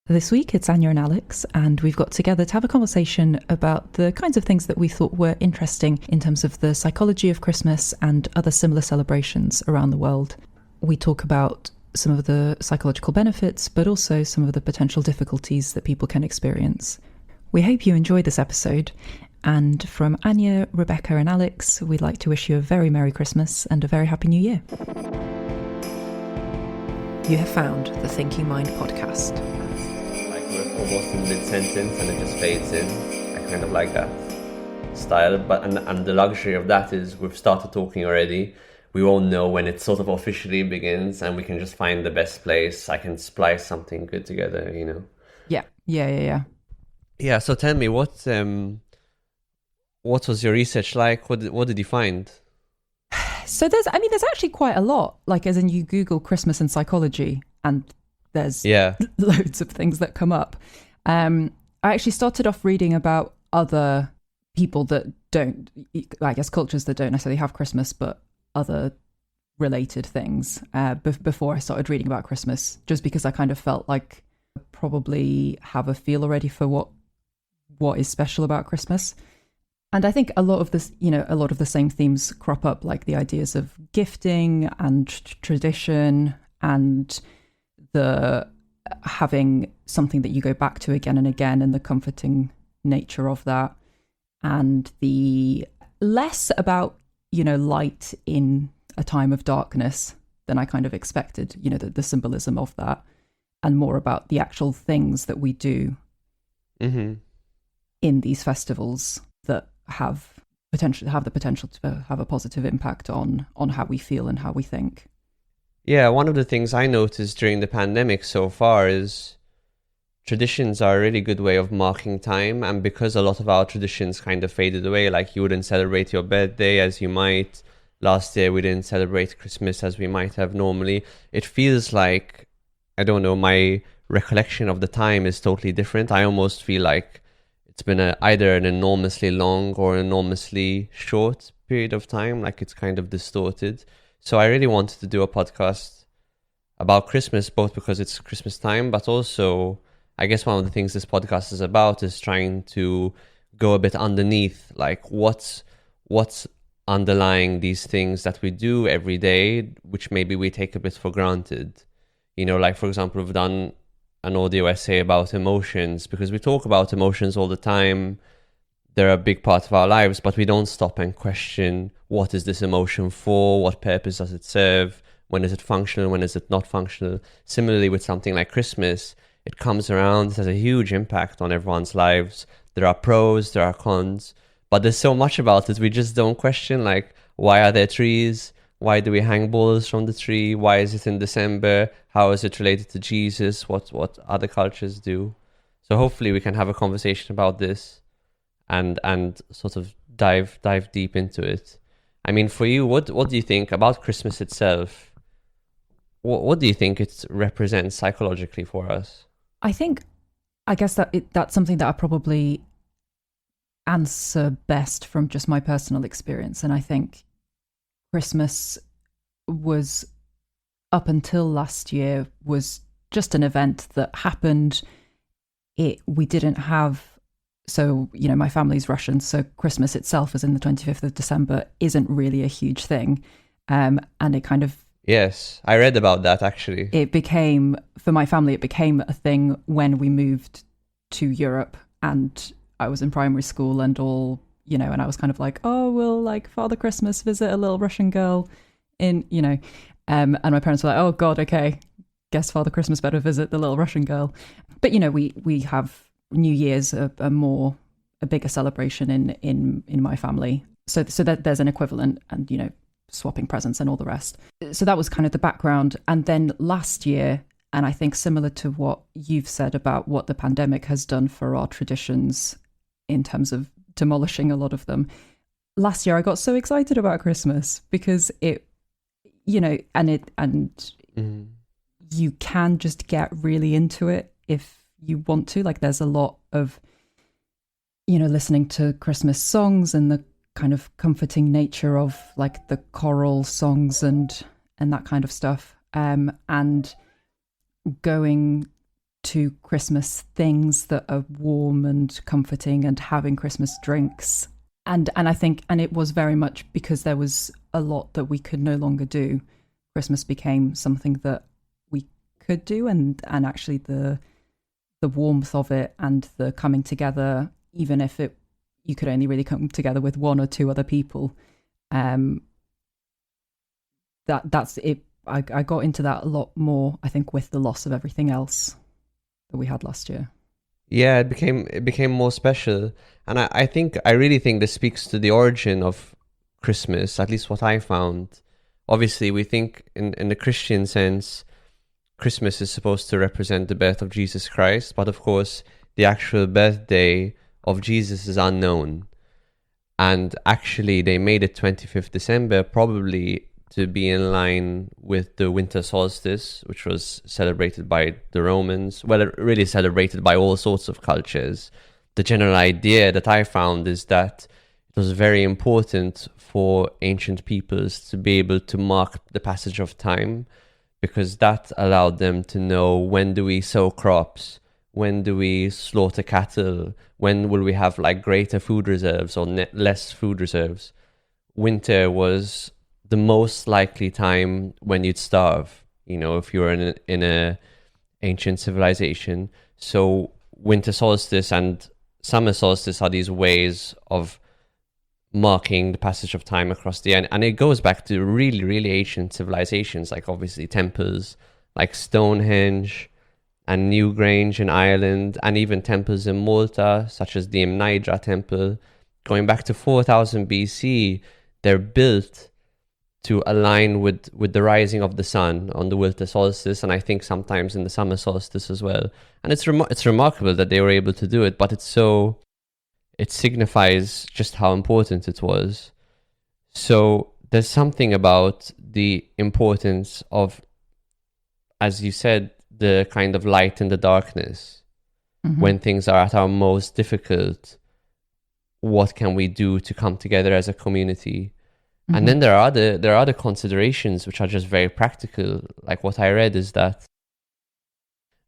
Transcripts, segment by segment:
This week it's Anya and Alex, and we've got together to have a conversation about the kinds of things that we thought were interesting in terms of the psychology of Christmas and other similar celebrations around the world. We talk about some of the psychological benefits, but also some of the potential difficulties that people can experience. We hope you enjoy this episode, and from Anya, Rebecca and Alex, we'd like to wish you a very Merry Christmas and a very Happy New Year. You have found the Thinking Mind podcast. We're almost in mid-sentence and it just fades in. I kind of like that style, but and the luxury of that is we've started talking already. We won't know when it sort of officially begins, and we can just find the best place. I can splice something good together, you know. Yeah. Yeah. So tell me, what was your research like? What did you find? So there's actually quite a lot. Like, as in, you Google Christmas and psychology, and there's loads of things that come up. I actually started off reading about other people that don't, I guess cultures that don't necessarily have Christmas, but other related things before I started reading about Christmas, just because I kind of felt like I probably have a feel already for what is special about Christmas. And I think a lot of this, a lot of the same themes crop up, like the ideas of gifting and tradition and the having something that you go back to again and again, and the comforting nature of that, and the less about light in a time of darkness than I kind of expected, the symbolism of that, and more about the actual things that we do in these festivals that have the potential to have a positive impact on how we feel and how we think. Yeah, one of the things I noticed during the pandemic so far is traditions are a really good way of marking time. And because a lot of our traditions kind of faded away, like you wouldn't celebrate your birthday as you might. Last year, we didn't celebrate Christmas as we might have normally. It feels like, I don't know, my recollection of the time is totally different. I almost feel like it's been either an enormously long or enormously short period of time, like it's kind of distorted. So I really wanted to do a podcast about Christmas, both because it's Christmas time, but also I guess one of the things this podcast is about is trying to go a bit underneath, like what's underlying these things that we do every day, which maybe we take a bit for granted. Like, for example, we've done an audio essay about emotions, because we talk about emotions all the time. They're a big part of our lives, but we don't stop and question, what is this emotion for? What purpose does it serve? When is it functional? When is it not functional? Similarly, with something like Christmas, it comes around, it has a huge impact on everyone's lives. There are pros, there are cons, but there's so much about it we just don't question, like, why are there trees? Why do we hang balls from the tree? Why is it in December? How is it related to Jesus? What other cultures do? So hopefully we can have a conversation about this and sort of dive deep into it. I mean, for you, what do you think about Christmas itself? What do you think it represents psychologically for us? I guess that's something that I probably answer best from just my personal experience. And I think Christmas was, up until last year, was just an event that happened. We didn't have, so, my family's Russian, so Christmas itself, as in the 25th of December, isn't really a huge thing. And it kind of... Yes, I read about that, actually. For my family, it became a thing when we moved to Europe, and I was in primary school and all, and I was kind of like, oh, we'll, like, Father Christmas visit a little Russian girl in, and my parents were like, oh, God, okay, guess Father Christmas better visit the little Russian girl. But, we have New Year's, a bigger celebration in my family. So that there's an equivalent, and, swapping presents and all the rest. So that was kind of the background. And then last year, and I think similar to what you've said about what the pandemic has done for our traditions in terms of demolishing a lot of them, last year I got so excited about Christmas because it, you can just get really into it if you want to. Like, there's a lot of, listening to Christmas songs and the kind of comforting nature of, like, the choral songs and that kind of stuff, and going to Christmas things that are warm and comforting, and having Christmas drinks. And I think, and it was very much because there was a lot that we could no longer do. Christmas became something that we could do, and actually the warmth of it and the coming together, even if you could only really come together with one or two other people. That's it. I got into that a lot more, I think, with the loss of everything else that we had last year. Yeah, it became more special. And I really think this speaks to the origin of Christmas, at least what I found. Obviously, we think in the Christian sense, Christmas is supposed to represent the birth of Jesus Christ, but of course, the actual birthday of Jesus is unknown. And actually, they made it 25th December, probably to be in line with the winter solstice, which was celebrated by the Romans. Well, really celebrated by all sorts of cultures. The general idea that I found is that it was very important for ancient peoples to be able to mark the passage of time, because that allowed them to know, when do we sow crops, when do we slaughter cattle, when will we have like greater food reserves or less food reserves. Winter was the most likely time when you'd starve, if you were in a ancient civilization. So winter solstice and summer solstice are these ways of marking the passage of time across the end. And it goes back to really, really ancient civilizations, like obviously temples like Stonehenge and Newgrange in Ireland, and even temples in Malta, such as the Imnaidra temple. Going back to 4000 BC, they're built to align with the rising of the sun on the winter solstice, and I think sometimes in the summer solstice as well. And it's remarkable that they were able to do it, but it signifies just how important it was. So there's something about the importance of, as you said, the kind of light in the darkness. Mm-hmm. When things are at our most difficult, what can we do to come together as a community? Mm-hmm. And then there are other considerations which are just very practical. Like what I read is that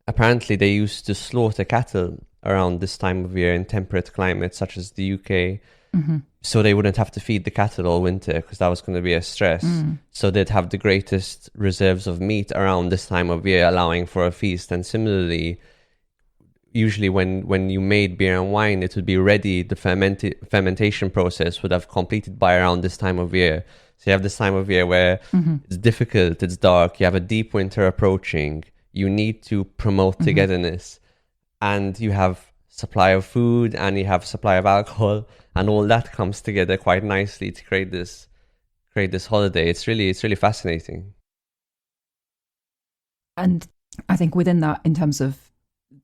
apparently they used to slaughter cattle around this time of year in temperate climates such as the UK, mm-hmm. so they wouldn't have to feed the cattle all winter, because that was going to be a stress. So they'd have the greatest reserves of meat around this time of year, allowing for a feast. And similarly, usually when you made beer and wine, it would be ready. The fermentation process would have completed by around this time of year. So you have this time of year where mm-hmm. it's difficult, it's dark, you have a deep winter approaching, you need to promote mm-hmm. togetherness, and you have supply of food and you have supply of alcohol, and all that comes together quite nicely to create this holiday. It's really fascinating. And I think within that, in terms of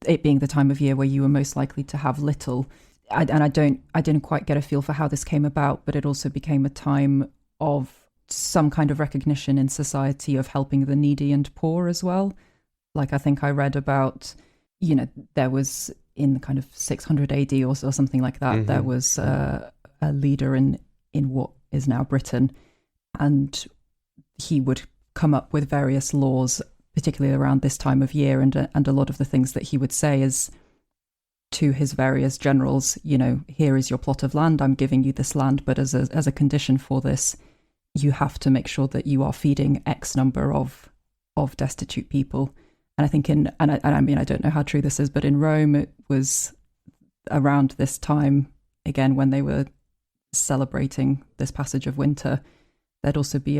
it being the time of year where you were most likely to have little, I didn't quite get a feel for how this came about, but it also became a time of some kind of recognition in society of helping the needy and poor as well. Like I think I read about, there was in the kind of 600 AD or something like that, mm-hmm. there was a leader in what is now Britain, and he would come up with various laws, particularly around this time of year, and a lot of the things that he would say is to his various generals, here is your plot of land, I'm giving you this land, but as a condition for this, you have to make sure that you are feeding X number of destitute people. And I think I mean, I don't know how true this is, but in Rome, it was around this time, again, when they were celebrating this passage of winter, there'd also be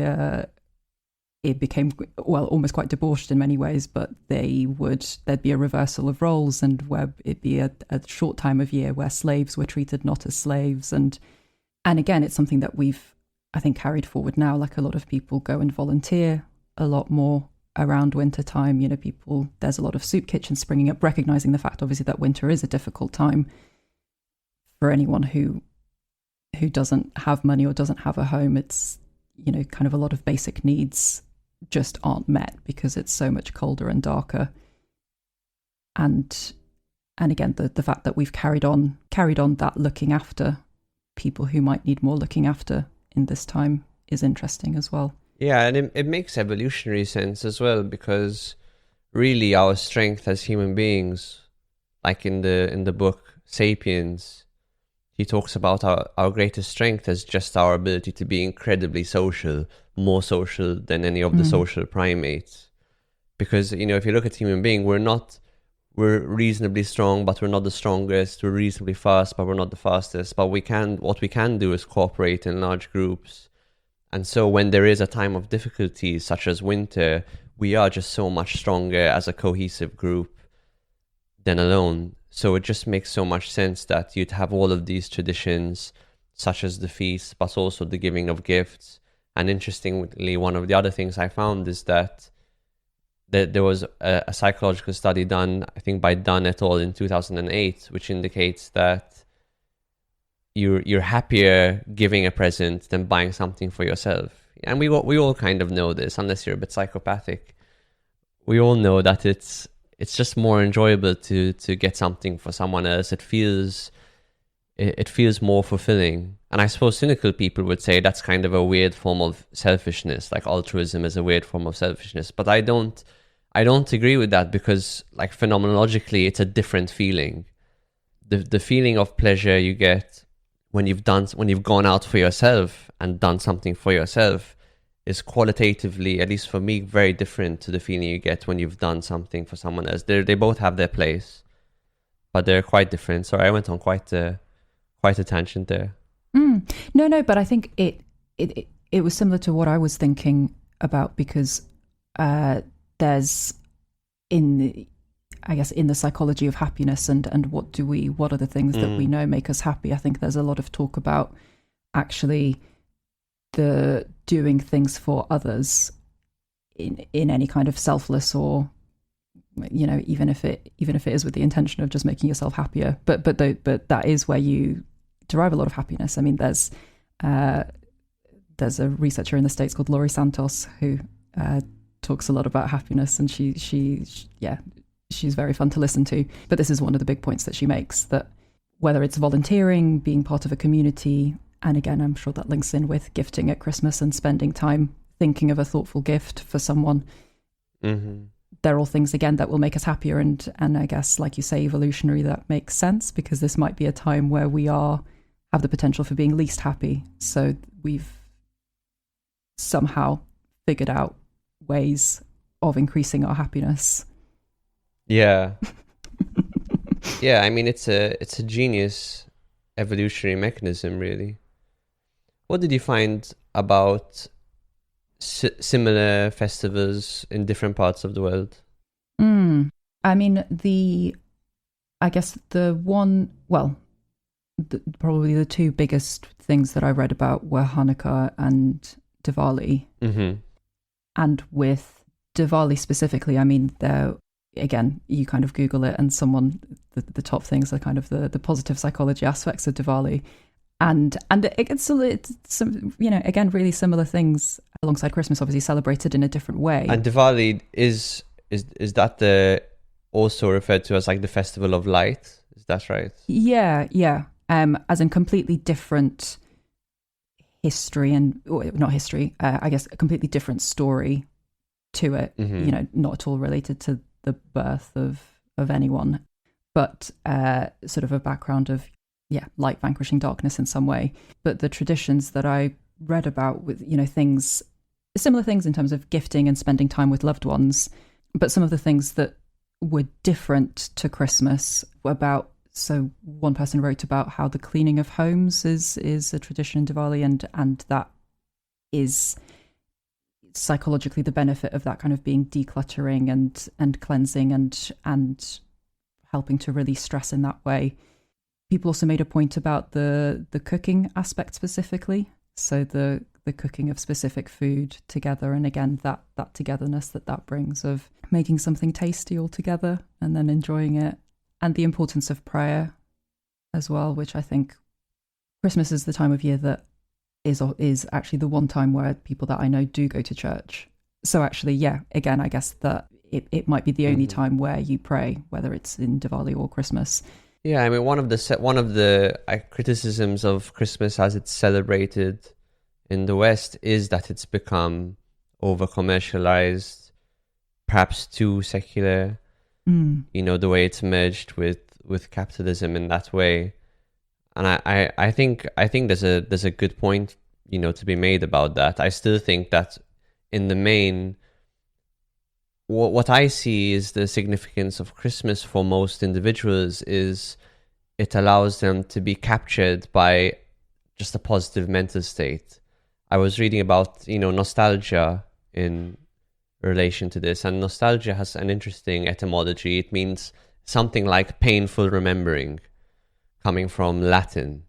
it became, well, almost quite debauched in many ways, but there'd be a reversal of roles, and where it'd be a short time of year where slaves were treated not as slaves. And again, it's something that we've, I think, carried forward now. Like a lot of people go and volunteer a lot more around winter time. There's a lot of soup kitchens springing up, recognizing the fact, obviously, that winter is a difficult time for anyone who doesn't have money or doesn't have a home. It's, kind of a lot of basic needs just aren't met because it's so much colder and darker. And again, the fact that we've carried on that looking after people who might need more looking after in this time is interesting as well. Yeah, and it makes evolutionary sense as well, because really our strength as human beings, like in the book Sapiens, he talks about our greatest strength as just our ability to be incredibly social, more social than any of the social primates. Because, if you look at human being, we're reasonably strong, but we're not the strongest. We're reasonably fast, but we're not the fastest. But what we can do is cooperate in large groups. And so when there is a time of difficulty, such as winter, we are just so much stronger as a cohesive group than alone. So it just makes so much sense that you'd have all of these traditions, such as the feast, but also the giving of gifts. And interestingly, one of the other things I found is that there was a psychological study done, I think by Dunn et al. In 2008, which indicates that you're happier giving a present than buying something for yourself. And we all kind of know this, unless you're a bit psychopathic. We all know that it's just more enjoyable to get something for someone else. It feels more fulfilling. And I suppose cynical people would say that's kind of a weird form of selfishness, like altruism is a weird form of selfishness. But I don't agree with that, because like phenomenologically it's a different feeling. The feeling of pleasure you get when you've gone out for yourself and done something for yourself is qualitatively, at least for me, very different to the feeling you get when you've done something for someone else. They both have their place, but they're quite different. Sorry, I went on quite a tangent there. No, but I think it was similar to what I was thinking about, because there's in the psychology of happiness and what are the things that we know make us happy. I think there's a lot of talk about actually the doing things for others in any kind of selfless, or even if it is with the intention of just making yourself happier, but that is where you derive a lot of happiness. I mean, there's a researcher in the States called Laurie Santos who talks a lot about happiness, and she's very fun to listen to. But this is one of the big points that she makes, that whether it's volunteering, being part of a community, and again, I'm sure that links in with gifting at Christmas and spending time thinking of a thoughtful gift for someone. They're all things, again, that will make us happier. And I guess, like you say, evolutionary, that makes sense, because this might be a time where we have the potential for being least happy. So we've somehow figured out ways of increasing our happiness. Yeah. Yeah, I mean, it's a genius evolutionary mechanism, really. What did you find about similar festivals in different parts of the world? I mean, probably the two biggest things that I read about were Hanukkah and Diwali. And with Diwali specifically, I mean, again, you kind of Google it, and the top things are kind of the positive psychology aspects of Diwali. And it's some, again, really similar things alongside Christmas, obviously celebrated in a different way. And Diwali is that also referred to as like the festival of light? Is that right? Yeah. As in completely different history I guess a completely different story to it. Not at all related to the birth of anyone, but sort of a background of light vanquishing darkness in some way. But the traditions that I read about with similar things in terms of gifting and spending time with loved ones, but some of the things that were different to Christmas so one person wrote about how the cleaning of homes is a tradition in Diwali, and that is psychologically the benefit of that kind of being decluttering and cleansing and helping to release stress in that way. People also made a point about the cooking aspect specifically, so the cooking of specific food together, and again that togetherness that brings of making something tasty all together and then enjoying it, and the importance of prayer as well, which I think Christmas is the time of year that is actually the one time where people that I know do go to church. So actually, again, I guess that it might be the only time where you pray, whether it's in Diwali or Christmas. Yeah, I mean, one of the criticisms of Christmas as it's celebrated in the West is that it's become over-commercialized, perhaps too secular. The way it's merged with capitalism in that way. And I think there's a good point, to be made about that. I still think that in the main, what I see is the significance of Christmas for most individuals is it allows them to be captured by just a positive mental state. I was reading about, nostalgia in relation to this, and nostalgia has an interesting etymology. It means something like painful remembering, coming from Latin.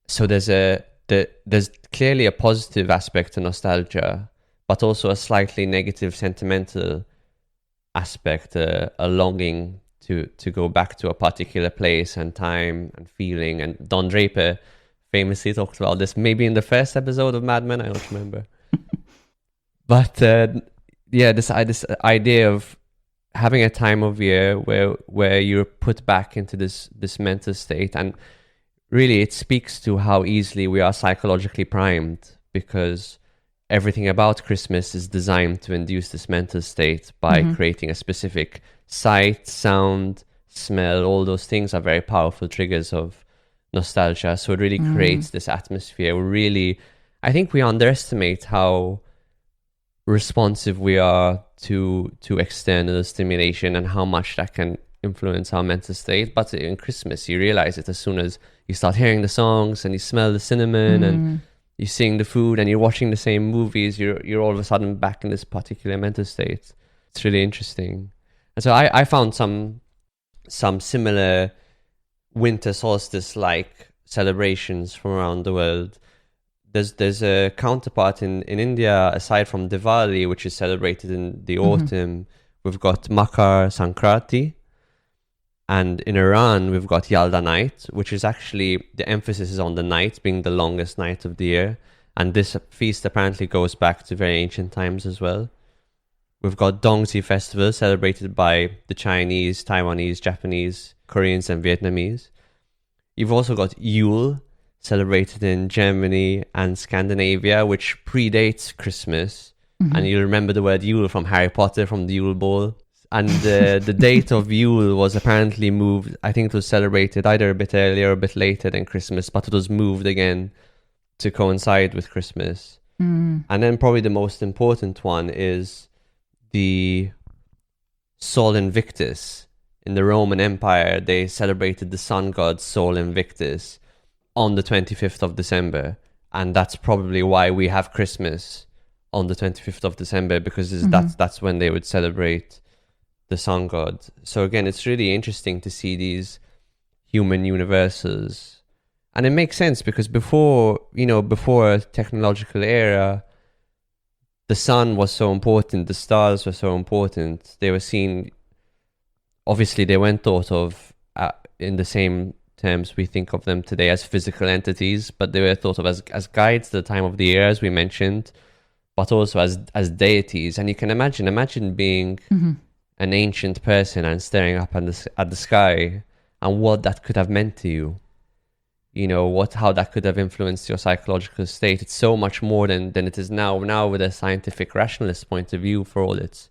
So there's clearly a positive aspect to nostalgia, but also a slightly negative sentimental aspect, a longing to go back to a particular place and time and feeling. And Don Draper famously talked about this, maybe in the first episode of Mad Men, I don't remember. But this idea of having a time of year where you're put back into this mental state, and really it speaks to how easily we are psychologically primed, because everything about Christmas is designed to induce this mental state by creating a specific sight, sound, smell. All those things are very powerful triggers of nostalgia. So it really creates this atmosphere. I think we underestimate how responsive we are to external stimulation and how much that can influence our mental state. But in Christmas, you realize it as soon as you start hearing the songs and you smell the cinnamon and you sing the food and you're watching the same movies. You're all of a sudden back in this particular mental state. It's really interesting. And so I found some similar winter solstice-like celebrations from around the world. There's a counterpart in India, aside from Diwali, which is celebrated in the autumn. We've got Makar Sankranti. And in Iran, we've got Yalda Night, which is actually, the emphasis is on the night being the longest night of the year. And this feast apparently goes back to very ancient times as well. We've got Dongzhi Festival, celebrated by the Chinese, Taiwanese, Japanese, Koreans, and Vietnamese. You've also got Yule, celebrated in Germany and Scandinavia, which predates Christmas. And you'll remember the word Yule from Harry Potter, from the Yule Ball. And the date of Yule was apparently moved. I think it was celebrated either a bit earlier or a bit later than Christmas, but it was moved again to coincide with Christmas. And then probably the most important one is the Sol Invictus. In the Roman Empire, they celebrated the sun god Sol Invictus on the 25th of December. And that's probably why we have Christmas on the 25th of December, because that's when they would celebrate the sun god. So again, it's really interesting to see these human universals. And it makes sense because before a technological era, the sun was so important, the stars were so important. They were seen, obviously they weren't thought of in the same terms we think of them today as physical entities, but they were thought of as guides to the time of the year, as we mentioned, but also as deities. And you can imagine being an ancient person and staring up at the sky, and what that could have meant to you. How that could have influenced your psychological state. It's so much more than it is now. Now, with a scientific rationalist point of view, for all its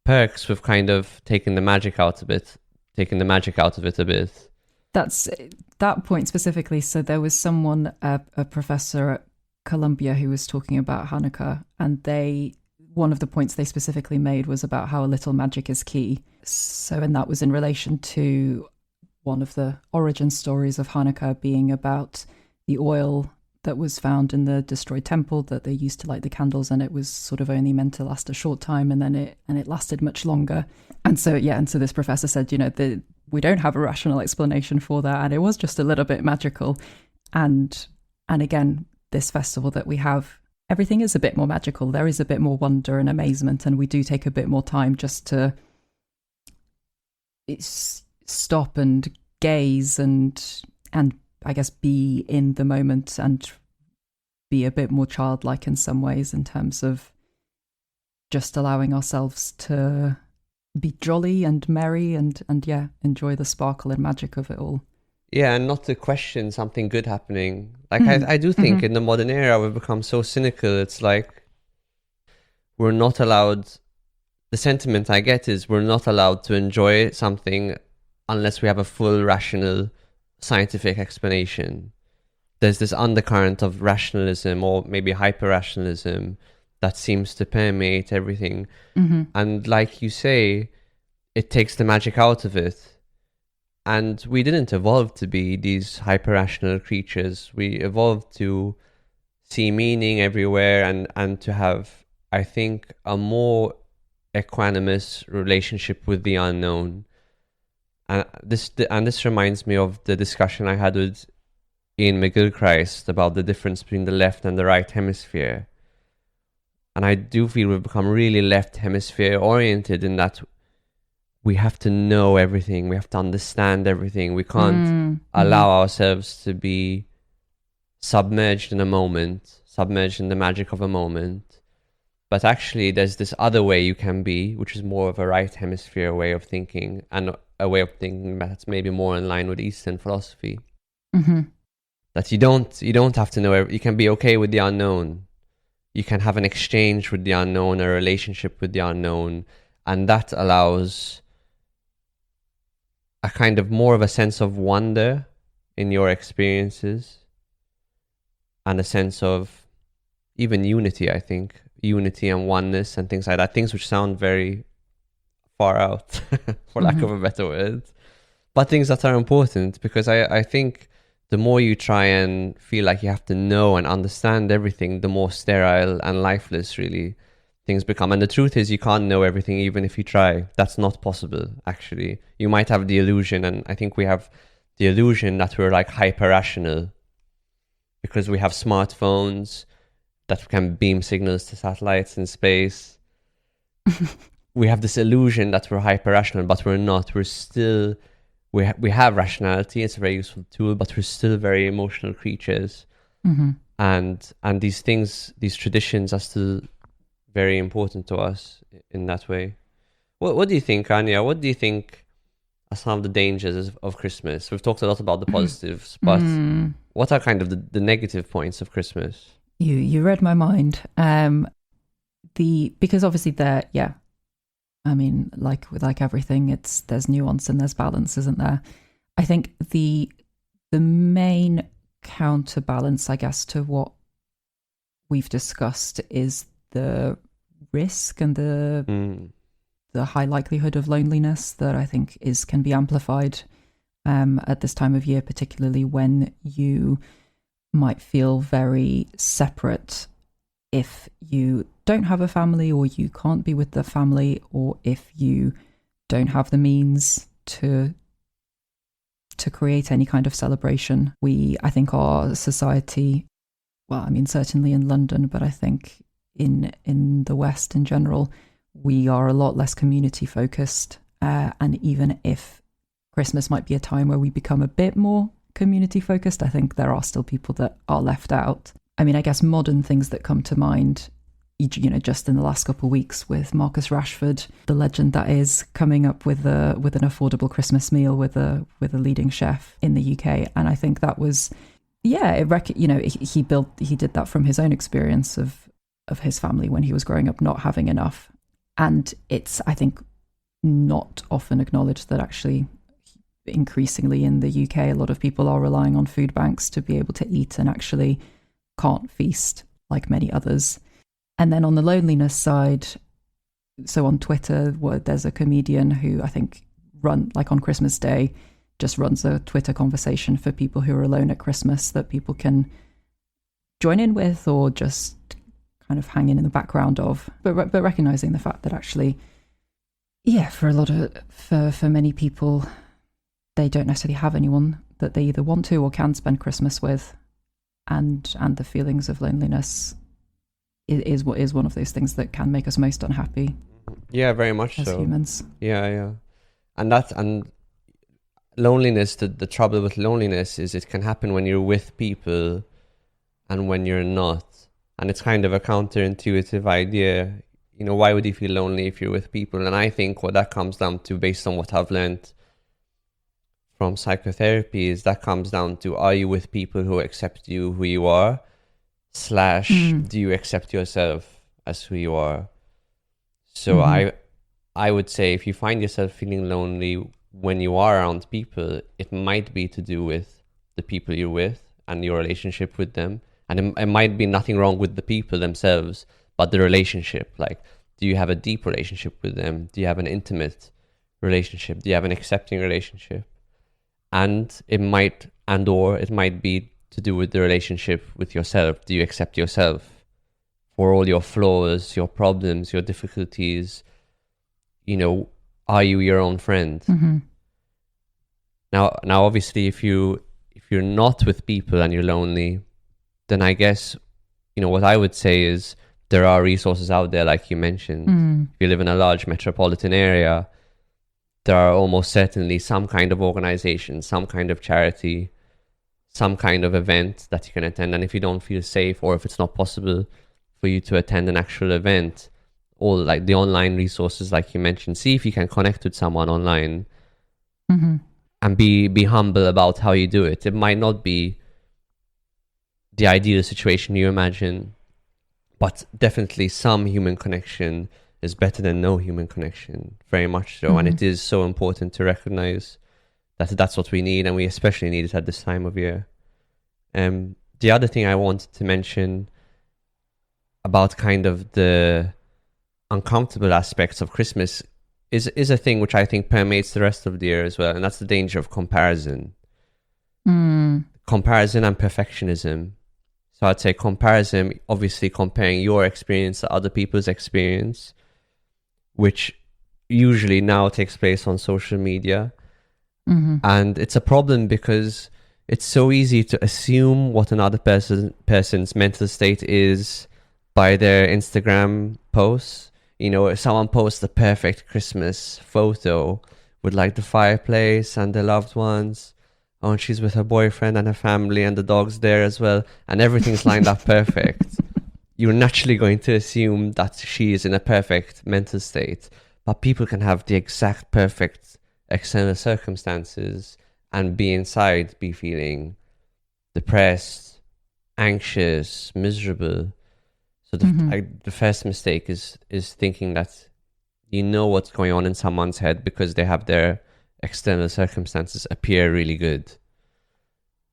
perks, we've kind of taken the magic out of it a bit. That's that point specifically. So there was someone, a professor at Columbia, who was talking about Hanukkah, and one of the points they specifically made was about how a little magic is key. So, and that was in relation to one of the origin stories of Hanukkah being about the oil that was found in the destroyed temple that they used to light the candles, and it was sort of only meant to last a short time, and then it lasted much longer. And so this professor said, we don't have a rational explanation for that, and it was just a little bit magical. And again, this festival that we have, everything is a bit more magical. There is a bit more wonder and amazement, and we do take a bit more time just to stop and gaze and I guess be in the moment and be a bit more childlike in some ways, in terms of just allowing ourselves to be jolly and merry and enjoy the sparkle and magic of it all. Yeah, and not to question something good happening. Like, I do think in the modern era, we've become so cynical. It's like we're not allowed the sentiment I get is we're not allowed to enjoy something unless we have a full rational scientific explanation. There's this undercurrent of rationalism or maybe hyper-rationalism that seems to permeate everything. Mm-hmm. And like you say, it takes the magic out of it. And we didn't evolve to be these hyper-rational creatures. We evolved to see meaning everywhere and to have, I think, a more equanimous relationship with the unknown. And this reminds me of the discussion I had with Ian McGilchrist about the difference between the left and the right hemisphere. And I do feel we've become really left hemisphere oriented in that we have to know everything. We have to understand everything. We can't allow ourselves to be submerged in a moment, submerged in the magic of a moment. But actually, there's this other way you can be, which is more of a right hemisphere way of thinking, and a way of thinking that's maybe more in line with Eastern philosophy. Mm-hmm. That you don't have to know. You can be okay with the unknown. You can have an exchange with the unknown, a relationship with the unknown, and that allows a kind of more of a sense of wonder in your experiences and a sense of even unity, I think. Unity and oneness and things like that. Things which sound very far out, for lack of a better word. But things that are important, because I think the more you try and feel like you have to know and understand everything, the more sterile and lifeless really things become. And the truth is you can't know everything even if you try. That's not possible, actually. You might have the illusion, and I think we have the illusion that we're like hyper-rational because we have smartphones that can beam signals to satellites in space. We have this illusion that we're hyper-rational, but we're not. We're still... We have rationality. It's a very useful tool, but we're still very emotional creatures. Mm-hmm. And these things, these traditions are still very important to us in that way. What do you think, Anya? What do you think are some of the dangers of Christmas? We've talked a lot about the positives, but what are kind of the negative points of Christmas? You read my mind. Because obviously I mean, like everything, there's nuance and there's balance, isn't there? I think the main counterbalance, I guess, to what we've discussed is the risk and the high likelihood of loneliness that I think can be amplified at this time of year, particularly when you might feel very separate if you don't have a family, or you can't be with the family, or if you don't have the means to create any kind of celebration. I think our society, well, I mean, certainly in London, but I think in the West in general, we are a lot less community focused. And even if Christmas might be a time where we become a bit more community focused, I think there are still people that are left out. I mean, I guess modern things that come to mind, just in the last couple of weeks with Marcus Rashford, the legend that is, coming up with an affordable Christmas meal with a leading chef in the UK. And I think that was, he did that from his own experience of his family when he was growing up not having enough. And it's, I think, not often acknowledged that actually increasingly in the UK, a lot of people are relying on food banks to be able to eat and actually can't feast like many others. And then on the loneliness side, so on Twitter, there's a comedian who I think on Christmas Day, just runs a Twitter conversation for people who are alone at Christmas that people can join in with or just kind of hang in the background of, but recognizing the fact that actually, for many people, they don't necessarily have anyone that they either want to or can spend Christmas with. And the feelings of loneliness is one of those things that can make us most unhappy. Yeah, very much as so. Humans. Yeah. And loneliness, the trouble with loneliness is it can happen when you're with people and when you're not. And it's kind of a counterintuitive idea. Why would you feel lonely if you're with people? And I think what that comes down to, based on what I've learned from psychotherapy, is that comes down to, are you with people who accept you who you are, / do you accept yourself as who you are? So I would say if you find yourself feeling lonely when you are around people, it might be to do with the people you're with and your relationship with them. And it might be nothing wrong with the people themselves, but the relationship. Like, do you have a deep relationship with them? Do you have an intimate relationship? Do you have an accepting relationship? And it might be to do with the relationship with yourself. Do you accept yourself for all your flaws, your problems, your difficulties? You know, are you your own friend? Mm-hmm. Now, obviously, if you're not with people and you're lonely, then I guess, you know, what I would say is there are resources out there, like you mentioned. If you live in a large metropolitan area, there are almost certainly some kind of organization, some kind of charity, some kind of event that you can attend. And if you don't feel safe, or if it's not possible for you to attend an actual event, all like the online resources, like you mentioned, see if you can connect with someone online, and be humble about how you do it. It might not be the ideal situation you imagine, but definitely some human connection is better than no human connection, very much so. And it is so important to recognize that that's what we need, and we especially need it at this time of year. The other thing I wanted to mention about kind of the uncomfortable aspects of Christmas is a thing which I think permeates the rest of the year as well, and that's the danger of comparison. Comparison and perfectionism. So I'd say comparison, obviously comparing your experience to other people's experience, which usually now takes place on social media. And it's a problem because it's so easy to assume what another person's mental state is by their Instagram posts. You know, if someone posts the perfect Christmas photo with like the fireplace and the loved ones, oh, and she's with her boyfriend and her family and the dog's there as well, and everything's lined up perfect, you're naturally going to assume that she is in a perfect mental state. But people can have the exact perfect external circumstances and be feeling depressed, anxious, miserable. So the first mistake is thinking that you know what's going on in someone's head because they have their external circumstances appear really good.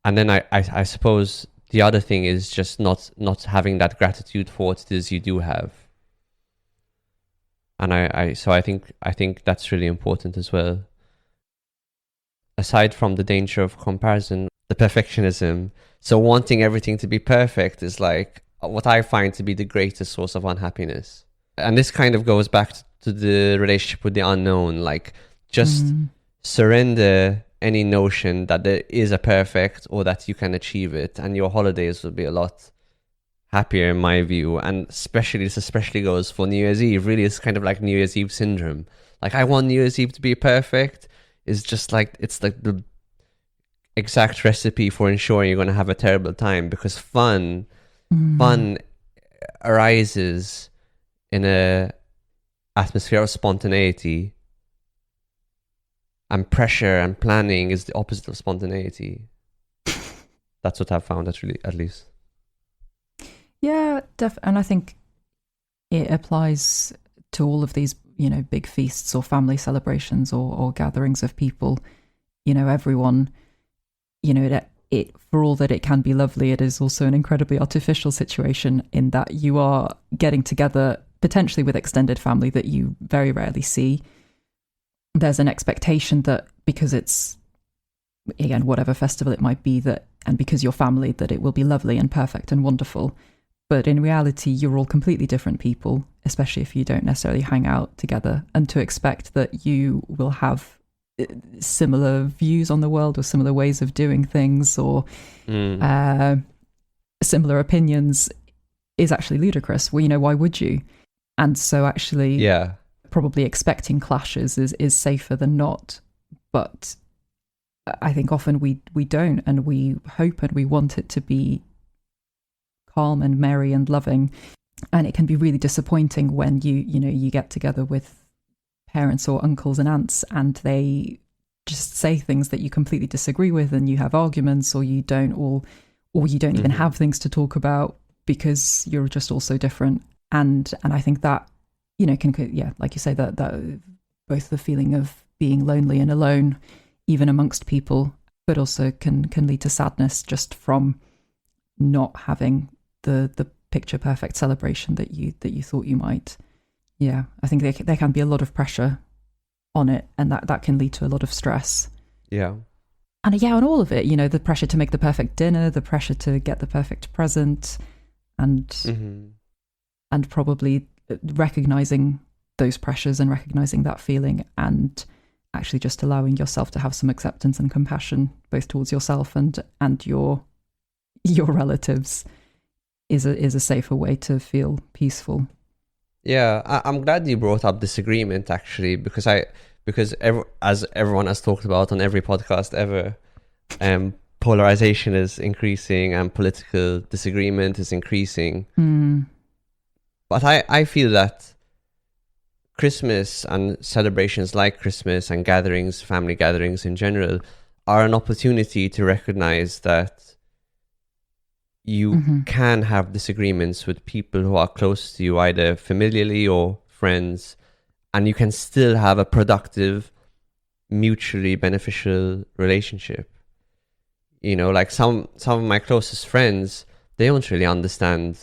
And then I suppose the other thing is just not having that gratitude for what it is you do have. And I think that's really important as well. Aside from the danger of comparison, the perfectionism, so wanting everything to be perfect is like what I find to be the greatest source of unhappiness. And this kind of goes back to the relationship with the unknown, like just surrender any notion that there is a perfect or that you can achieve it, and your holidays will be a lot happier in my view. And this especially goes for New Year's Eve. Really, it's kind of like New Year's Eve syndrome. Like, I want New Year's Eve to be perfect. It's just like, it's like the exact recipe for ensuring you're going to have a terrible time, because fun arises in a atmosphere of spontaneity, and pressure and planning is the opposite of spontaneity. That's what I've found, at least. Yeah, and I think it applies to all of these, you know, big feasts or family celebrations or gatherings of people. You know, everyone, you know, it for all that it can be lovely, it is also an incredibly artificial situation in that you are getting together potentially with extended family that you very rarely see. There's an expectation that because it's, again, whatever festival it might be, that, and because you're family, that it will be lovely and perfect and wonderful. But in reality, you're all completely different people, especially if you don't necessarily hang out together. And to expect that you will have similar views on the world or similar ways of doing things or similar opinions is actually ludicrous. Well, you know, why would you? And so actually, probably expecting clashes is safer than not. But I think often we don't, and we hope and we want it to be calm and merry and loving. And it can be really disappointing when you get together with parents or uncles and aunts and they just say things that you completely disagree with, and you have arguments, or you don't, or you don't even have things to talk about because you're just all so different. And I think that like you say, that both the feeling of being lonely and alone, even amongst people, but also can lead to sadness just from not having the picture perfect celebration that you thought you might. Yeah, I think there can be a lot of pressure on it, and that can lead to a lot of stress. Yeah. And on all of it, the pressure to make the perfect dinner, the pressure to get the perfect present, and probably recognizing those pressures and recognizing that feeling, and actually just allowing yourself to have some acceptance and compassion both towards yourself and your relatives is a safer way to feel peaceful. Yeah, I'm glad you brought up disagreement, actually, because as everyone has talked about on every podcast ever, polarization is increasing and political disagreement is increasing. But I feel that Christmas and celebrations like Christmas and gatherings, family gatherings in general, are an opportunity to recognize that you can have disagreements with people who are close to you, either familiarly or friends, and you can still have a productive, mutually beneficial relationship. Like some of my closest friends, they don't really understand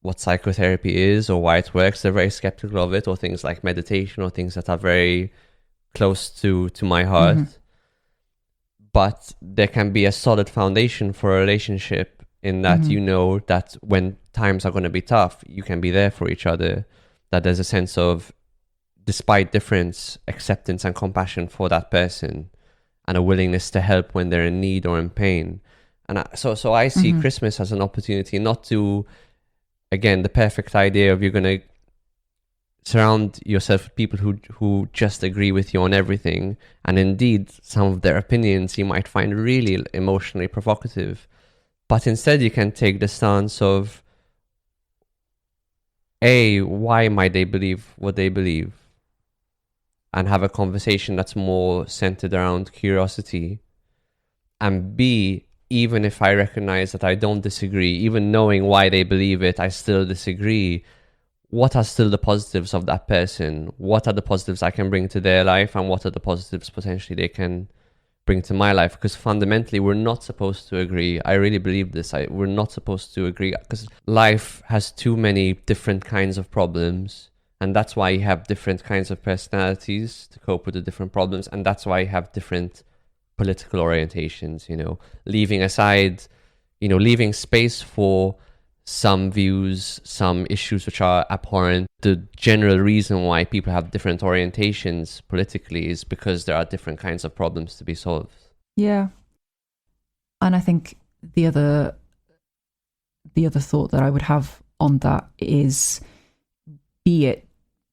what psychotherapy is or why it works. They're very skeptical of it, or things like meditation, or things that are very close to my heart. But there can be a solid foundation for a relationship in that that when times are going to be tough, you can be there for each other, that there's a sense of, despite difference, acceptance and compassion for that person, and a willingness to help when they're in need or in pain. And so I see Christmas as an opportunity not to, again, the perfect idea of you're going to surround yourself with people who just agree with you on everything, and indeed some of their opinions you might find really emotionally provocative. But instead you can take the stance of, A, why might they believe what they believe? And have a conversation that's more centered around curiosity. And B, even if I recognize that I don't disagree, even knowing why they believe it, I still disagree, what are still the positives of that person? What are the positives I can bring to their life, and what are the positives potentially they can bring to my life? Because fundamentally, we're not supposed to agree. I really believe this. We're not supposed to agree, because life has too many different kinds of problems, and that's why you have different kinds of personalities to cope with the different problems, and that's why you have different political orientations, leaving aside, leaving space for some views, some issues which are abhorrent. The general reason why people have different orientations politically is because there are different kinds of problems to be solved. Yeah. And I think the other thought that I would have on that is, be it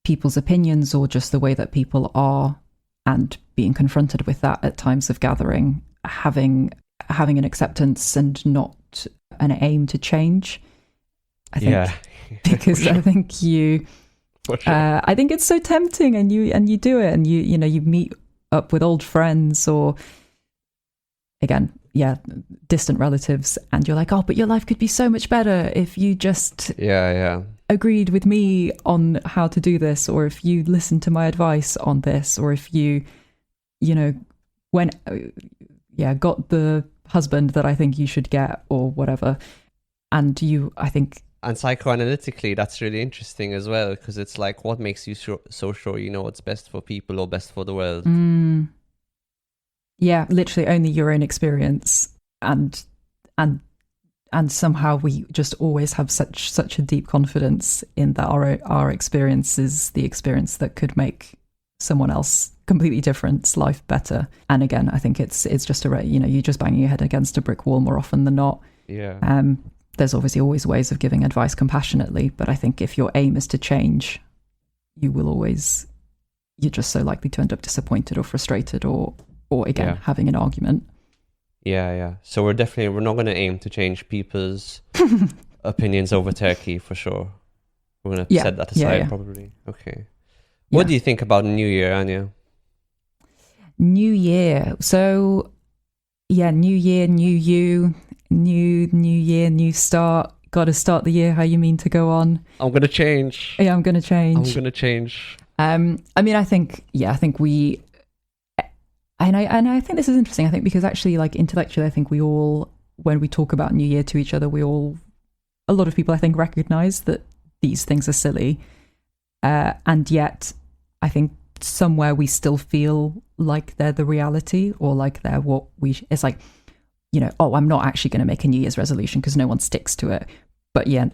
people's opinions or just the way that people are, and being confronted with that at times of gathering, having an acceptance and not an aim to change. I think, because I think you, I think it's so tempting, and you do it, and you meet up with old friends, or again, distant relatives, and you're like, oh, but your life could be so much better if you just agreed with me on how to do this, or if you listened to my advice on this, or if you got the husband that I think you should get, or whatever. And I think, and psychoanalytically, that's really interesting as well, because it's like, what makes you so sure you know what's best for people or best for the world? Yeah, literally only your own experience, and somehow we just always have such a deep confidence in that our experience is the experience that could make someone else completely different's life better. And again, I think it's just you're just banging your head against a brick wall more often than not. Yeah. There's obviously always ways of giving advice compassionately, but I think if your aim is to change, you're just so likely to end up disappointed or frustrated, or again, having an argument. Yeah. So we're not going to aim to change people's opinions over Turkey, for sure. We're going to set that aside, probably. Okay. What do you think about New Year, Anya? New Year. So, New Year, new you, new year, new start. got to start the year how you mean to go on. I'm going to change. Yeah, I'm going to change. I'm going to change. I mean, I think we, and I think this is interesting. I think because actually, like intellectually, I think we all, when we talk about New Year to each other, a lot of people, I think, recognize that these things are silly. And yet, I think somewhere we still feel like they're the reality, or like they're what it's like, I'm not actually going to make a New Year's resolution because no one sticks to it. But yeah,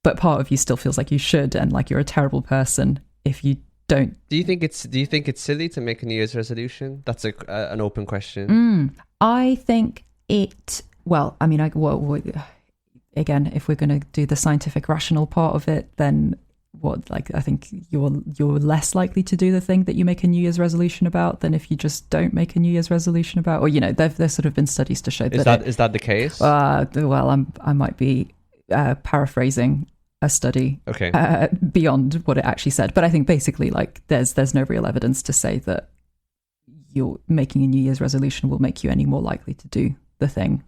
but part of you still feels like you should, and like you're a terrible person if you don't. Do you think it's silly to make a New Year's resolution? That's an open question. I think it. Well, I mean, again, if we're going to do the scientific rational part of it, then I think you're less likely to do the thing that you make a New Year's resolution about than if you just don't make a New Year's resolution about. Or there's sort of been studies to show that. Is that the case? Well, I might be paraphrasing a study beyond what it actually said, but I think basically like there's no real evidence to say that you're making a New Year's resolution will make you any more likely to do the thing.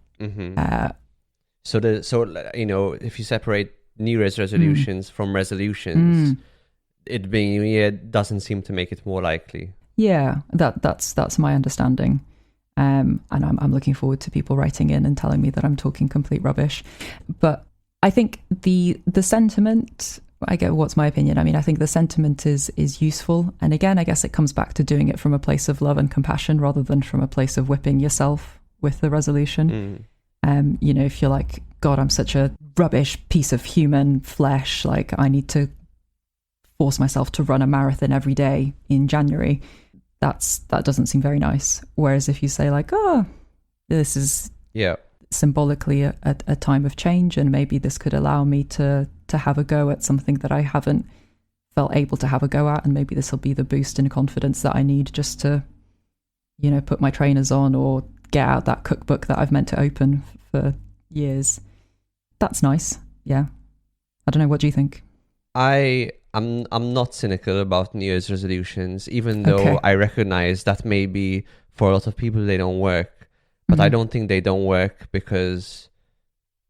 So if you separate New Year's resolutions from resolutions, it being New Year doesn't seem to make it more likely. Yeah, that's my understanding. And I'm looking forward to people writing in and telling me that I'm talking complete rubbish. But I think the sentiment, I get what's my opinion. I mean, I think the sentiment is useful. And again, I guess it comes back to doing it from a place of love and compassion rather than from a place of whipping yourself with the resolution. If you're like, God, I'm such a rubbish piece of human flesh, like I need to force myself to run a marathon every day in January, that doesn't seem very nice. Whereas if you say like, oh, this is symbolically a time of change, and maybe this could allow me to have a go at something that I haven't felt able to have a go at, and maybe this will be the boost in confidence that I need just to put my trainers on or get out that cookbook that I've meant to open for years. That's nice. Yeah. I don't know. What do you think? I'm not cynical about New Year's resolutions, even though I recognize that maybe for a lot of people they don't work. But I don't think they don't work because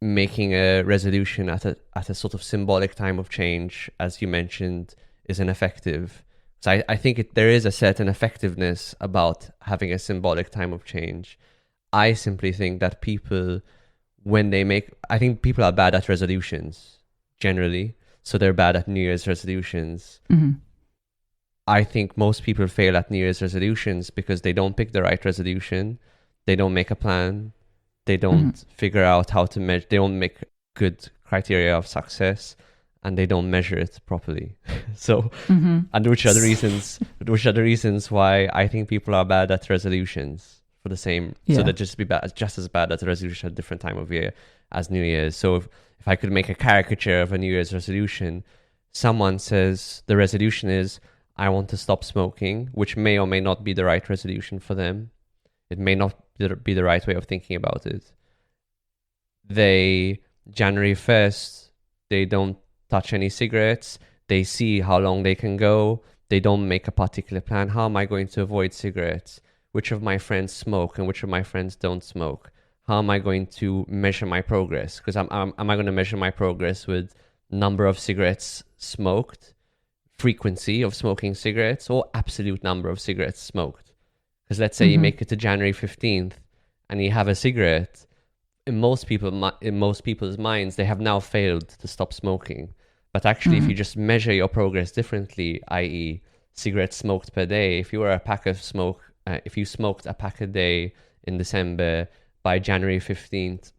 making a resolution at a sort of symbolic time of change, as you mentioned, is ineffective. So I think there is a certain effectiveness about having a symbolic time of change. I simply think that people, I think people are bad at resolutions generally, so they're bad at New Year's resolutions. I think most people fail at New Year's resolutions because they don't pick the right resolution, they don't make a plan, they don't figure out how to measure, they don't make good criteria of success, and they don't measure it properly. So, and which are the reasons why I think people are bad at resolutions. For the same, so they'd just as bad at a resolution at a different time of year as New Year's. So if I could make a caricature of a New Year's resolution, someone says the resolution is, I want to stop smoking, which may or may not be the right resolution for them. It may not be the right way of thinking about it. January 1st, they don't touch any cigarettes. They see how long they can go. They don't make a particular plan. How am I going to avoid cigarettes? Which of my friends smoke and which of my friends don't smoke? How am I going to measure my progress? Because am I going to measure my progress with number of cigarettes smoked, frequency of smoking cigarettes, or absolute number of cigarettes smoked? Because let's say you make it to January 15th and you have a cigarette, in most people's minds, they have now failed to stop smoking. But actually, if you just measure your progress differently, i.e. cigarettes smoked per day, if you smoked a pack a day in December, by January 15th,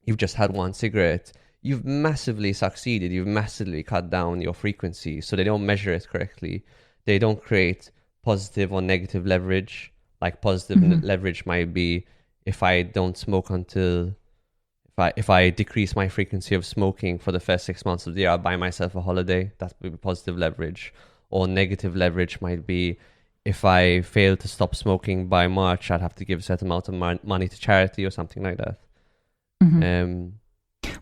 you've just had one cigarette, you've massively succeeded. You've massively cut down your frequency. So they don't measure it correctly. They don't create positive or negative leverage. Like positive leverage might be if I don't smoke if I decrease my frequency of smoking for the first 6 months of the year, I'll buy myself a holiday. That would be positive leverage. Or negative leverage might be, if I fail to stop smoking by March, I'd have to give a certain amount of money to charity or something like that.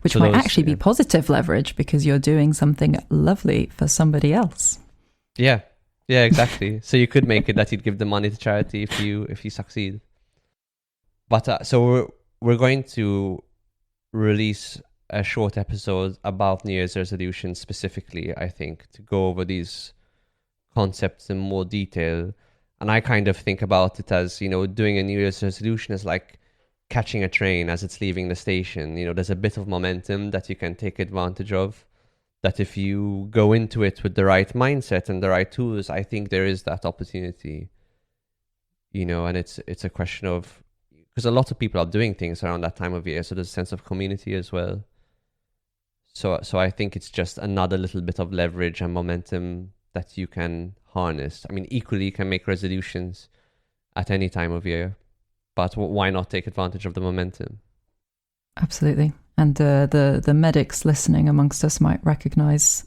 Which might actually be positive leverage because you're doing something lovely for somebody else. Yeah, exactly. So you could make it that you'd give the money to charity if you succeed. But so we're going to release a short episode about New Year's resolutions specifically, I think, to go over these concepts in more detail. And I kind of think about it as, doing a New Year's resolution is like catching a train as it's leaving the station. There's a bit of momentum that you can take advantage of, that if you go into it with the right mindset and the right tools, I think there is that opportunity, and it's a question of, because a lot of people are doing things around that time of year, so there's a sense of community as well. So I think it's just another little bit of leverage and momentum that you can harness. I mean, equally, you can make resolutions at any time of year, but why not take advantage of the momentum? Absolutely. And the medics listening amongst us might recognize,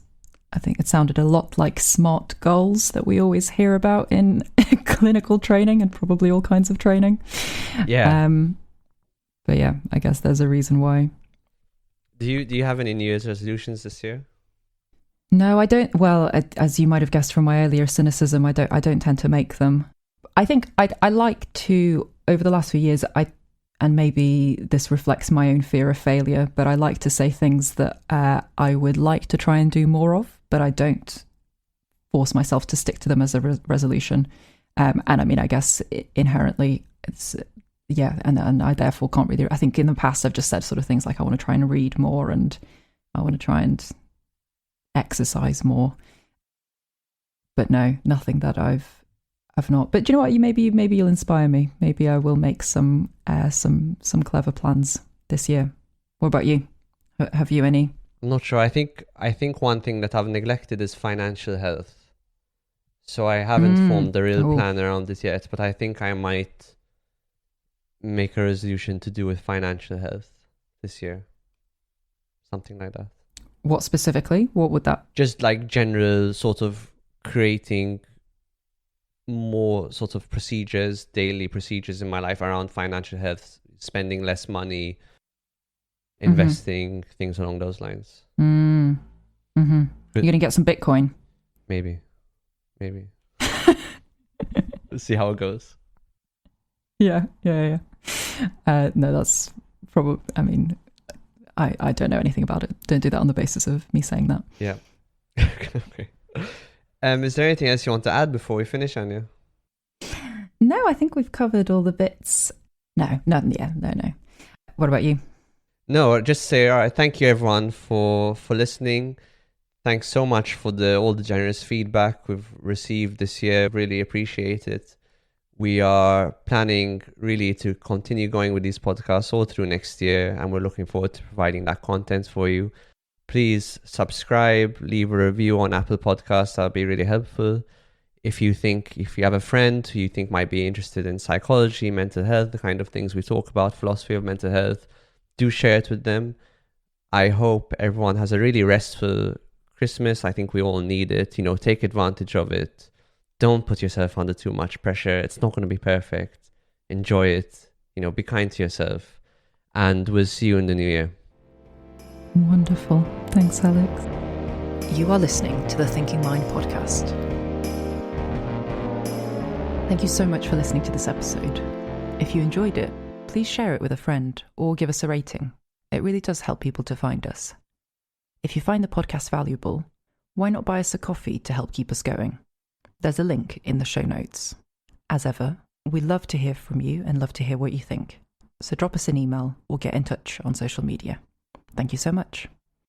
I think it sounded a lot like SMART goals that we always hear about in clinical training and probably all kinds of training. Yeah. But yeah, I guess there's a reason why. Do you have any New Year's resolutions this year? No, I don't. Well, as you might have guessed from my earlier cynicism, I don't tend to make them. I think I like to, over the last few years, and maybe this reflects my own fear of failure, but I like to say things that I would like to try and do more of, but I don't force myself to stick to them as a resolution. And I mean, I guess inherently it's, and I therefore can't really, I think in the past I've just said sort of things like I want to try and read more and I want to try and exercise more. But no, nothing that I've not. But do you know what? Maybe you'll inspire me. Maybe I will make some clever plans this year. What about you? Have you any? I'm not sure. I think one thing that I've neglected is financial health. So I haven't formed a real plan around it yet, but I think I might make a resolution to do with financial health this year. Something like that. What specifically? What would that? Just like general sort of creating more sort of daily procedures in my life around financial health, spending less money, investing, things along those lines. Mm-hmm. You're going to get some Bitcoin? Maybe. Let's see how it goes. Yeah. No, that's probably, I mean, I don't know anything about it. Don't do that on the basis of me saying that. Yeah. Okay. Is there anything else you want to add before we finish, Anya? No, I think we've covered all the bits. No. What about you? No, just say, all right, thank you everyone for listening. Thanks so much for all the generous feedback we've received this year. Really appreciate it. We are planning really to continue going with these podcasts all through next year, and we're looking forward to providing that content for you. Please subscribe, leave a review on Apple Podcasts. That'll be really helpful. If you have a friend who you think might be interested in psychology, mental health, the kind of things we talk about, philosophy of mental health, do share it with them. I hope everyone has a really restful Christmas. I think we all need it. Take advantage of it. Don't put yourself under too much pressure. It's not going to be perfect. Enjoy it. Be kind to yourself. And we'll see you in the new year. Wonderful. Thanks, Alex. You are listening to the Thinking Mind podcast. Thank you so much for listening to this episode. If you enjoyed it, please share it with a friend or give us a rating. It really does help people to find us. If you find the podcast valuable, why not buy us a coffee to help keep us going? There's a link in the show notes. As ever, we love to hear from you and love to hear what you think. So drop us an email or get in touch on social media. Thank you so much.